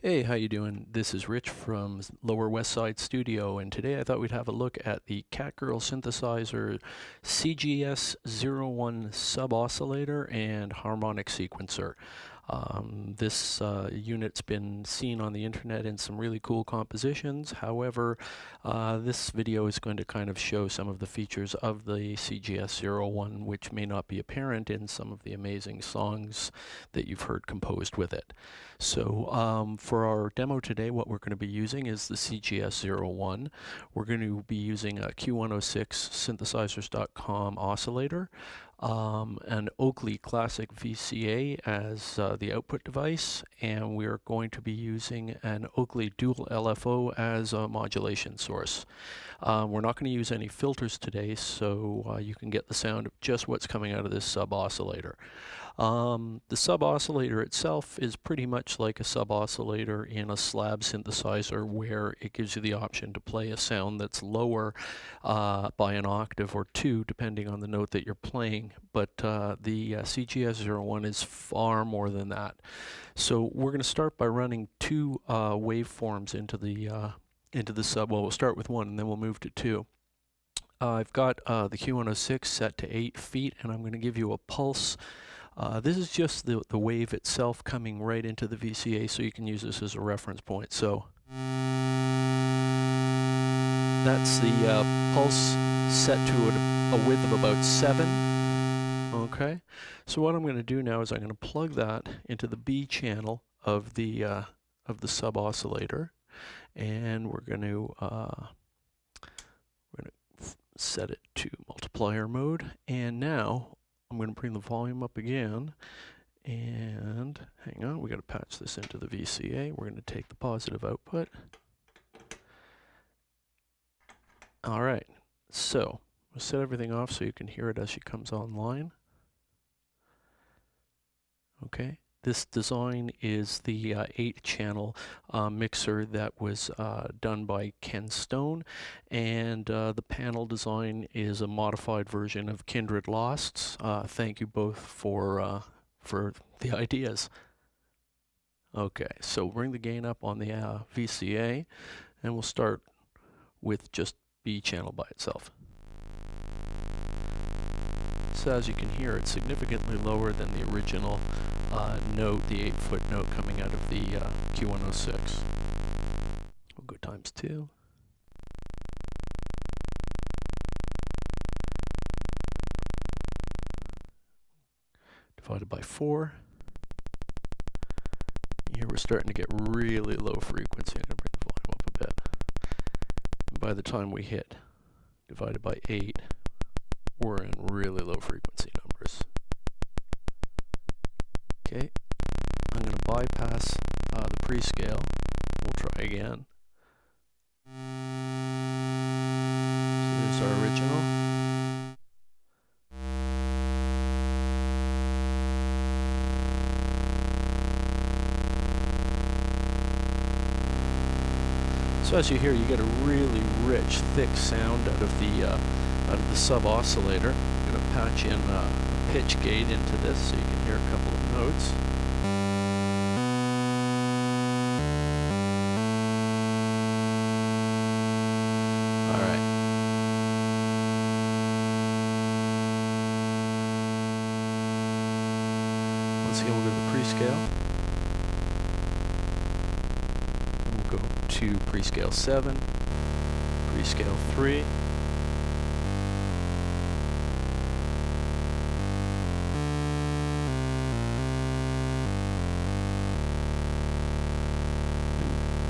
Hey, how you doing? This is Rich from Lower West Side Studio, and today I thought we'd have a look at the Catgirl Synthesizer CGS01 sub-oscillator and harmonic sequencer. This unit's been seen on the internet in some really cool compositions. However, this video is going to kind of show some of the features of the CGS01, which may not be apparent in some of the amazing songs that you've heard composed with it. So for our demo today, what we're going to be using is the CGS01. We're going to be using a Q106 synthesizers.com oscillator, an Oakley Classic VCA as the output device, and we're going to be using an Oakley Dual LFO as a modulation source. We're not going to use any filters today, so you can get the sound of just what's coming out of this sub-oscillator. The sub-oscillator itself is pretty much like a sub-oscillator in a slab synthesizer, where it gives you the option to play a sound that's lower by an octave or two, depending on the note that you're playing. But the CGS01 is far more than that. So we're going to start by running two waveforms into the sub. Well, we'll start with one, and then we'll move to two. I've got the Q106 set to 8 feet, and I'm going to give you a pulse. This is just the wave itself coming right into the VCA, so you can use this as a reference point. So that's the pulse set to a width of about 7. Okay, so what I'm going to do now is I'm going to plug that into the B channel of the sub oscillator, and we're going to set it to multiplier mode. And now I'm going to bring the volume up again, and hang on, we got to patch this into the VCA. We're going to take the positive output. All right, so we'll set everything off so you can hear it as she comes online. Okay, this design is the 8-channel mixer that was done by Ken Stone, and the panel design is a modified version of Kindred Lost's. Thank you both for the ideas. Okay, so bring the gain up on the VCA, and we'll start with just B channel by itself. So as you can hear, it's significantly lower than the original note, the 8-foot note coming out of the Q106. We'll go times 2. Divided by 4. Here we're starting to get really low frequency. I'm going to bring the volume up a bit. And by the time we hit divided by 8, we're in really low frequency numbers. Okay, I'm going to bypass the prescale. We'll try again. So there's our original. So as you hear, you get a really rich, thick sound out of the sub-oscillator. I'm going to patch in a pitch gate into this so you can hear a couple of notes. Alright. Once again, we'll go to the prescale. We'll go to prescale 7, prescale 3.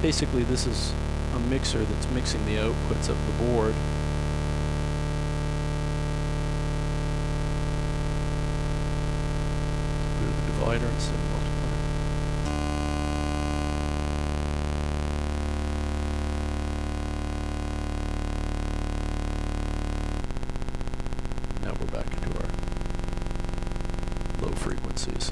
Basically, this is a mixer that's mixing the outputs of the board. Go to the divider instead of multiplier. Now we're back into our low frequencies.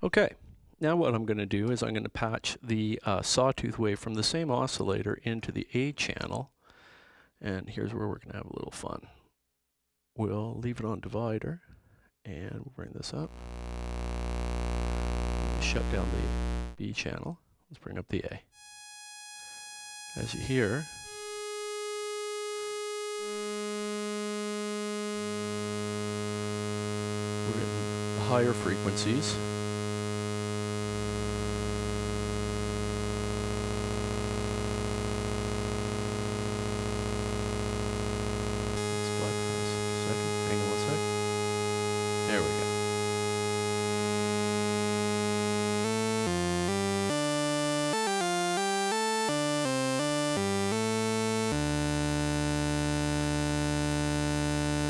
Okay, Now what I'm going to do is I'm going to patch the sawtooth wave from the same oscillator into the A channel. And here's where we're going to have a little fun. We'll leave it on divider, and we'll bring this up. Shut down the B channel. Let's bring up the A. As you hear, we're getting higher frequencies. There we go.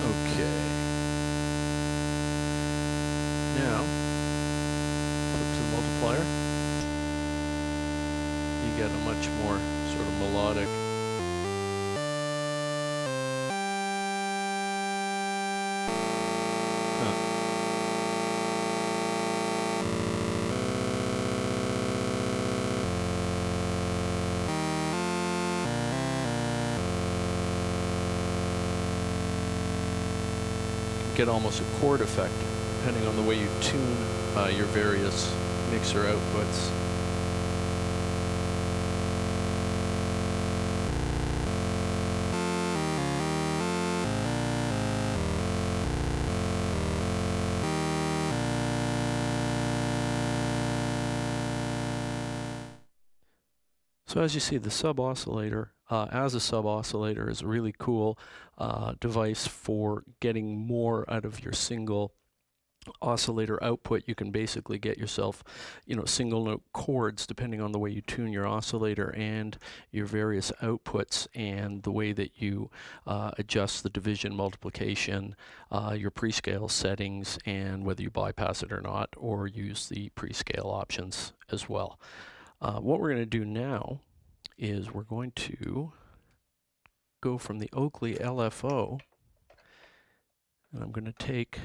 Okay. Now, flip to the multiplier. You get a much more sort of melodic get almost a chord effect depending on the way you tune your various mixer outputs. So as you see, the sub-oscillator, as a sub-oscillator, is a really cool device for getting more out of your single oscillator output. You can basically get yourself, single note chords depending on the way you tune your oscillator and your various outputs and the way that you adjust the division, multiplication, your prescale settings, and whether you bypass it or not, or use the prescale options as well. What we're going to do now is we're going to go from the Oakley LFO, and I'm going to take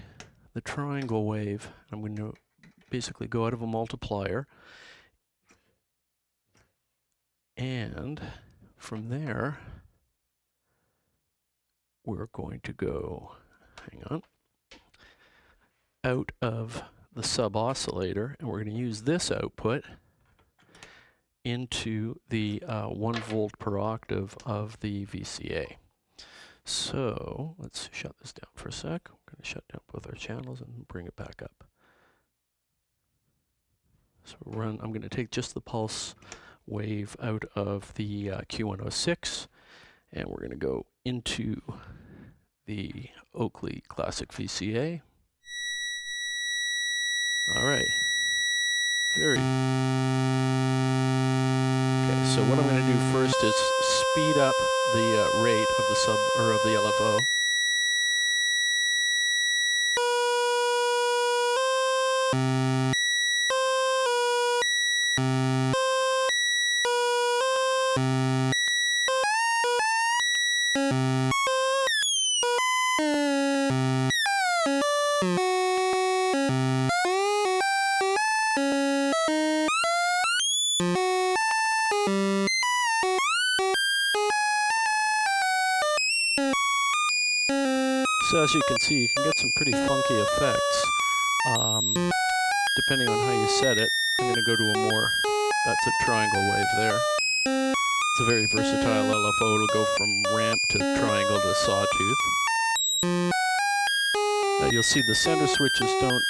the triangle wave. I'm going to basically go out of a multiplier, and from there we're going to go, out of the sub-oscillator, and we're going to use this output into the 1 volt per octave of the VCA. So let's shut this down for a sec. We're going to shut down both our channels and bring it back up. So I'm going to take just the pulse wave out of the Q106, and we're going to go into the Oakley Classic VCA. All right. Okay, so what I'm going to do first is speed up the rate of the LFO. So as you can see, you can get some pretty funky effects depending on how you set it. I'm going to go to a more, that's a triangle wave there. It's a very versatile LFO. It'll go from ramp to triangle to sawtooth. Now you'll see the center switches don't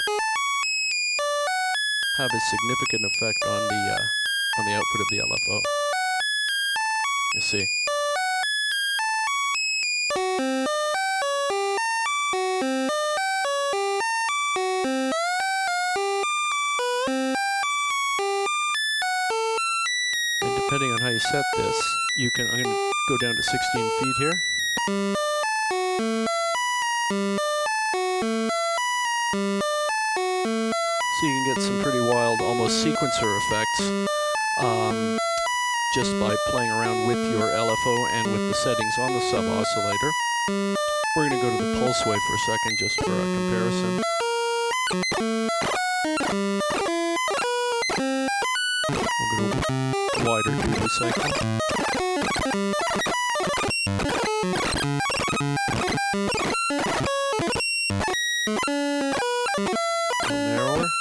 have a significant effect on the output of the LFO. You see. Depending on how you set this, I'm going to go down to 16 feet here. So you can get some pretty wild, almost sequencer effects just by playing around with your LFO and with the settings on the sub-oscillator. We're going to go to the pulse wave for a second just for a comparison. cycle. A little narrower.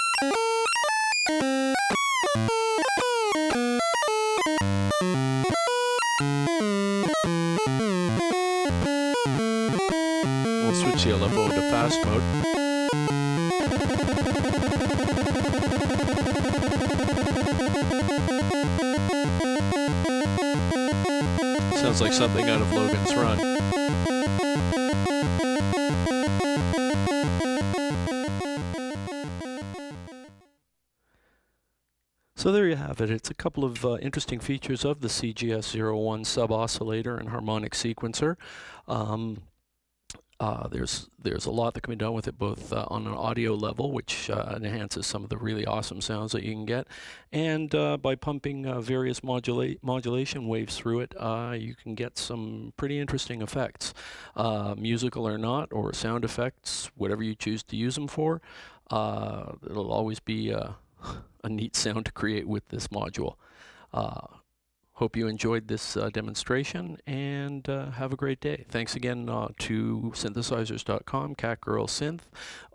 We'll switch the LFO to fast mode. Sounds like something out of Logan's Run. So there you have it. It's a couple of interesting features of the CGS01 sub-oscillator and harmonic sequencer. There's a lot that can be done with it, both on an audio level, which enhances some of the really awesome sounds that you can get, and by pumping various modulation waves through it, you can get some pretty interesting effects, musical or not, or sound effects, whatever you choose to use them for. It'll always be a neat sound to create with this module. Hope you enjoyed this demonstration, and have a great day. Thanks again to synthesizers.com, Catgirl Synth,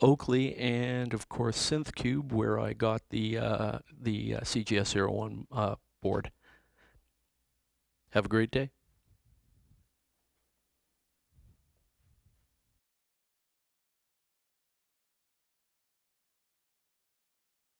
Oakley, and of course SynthCube, where I got the CGS01 board. Have a great day.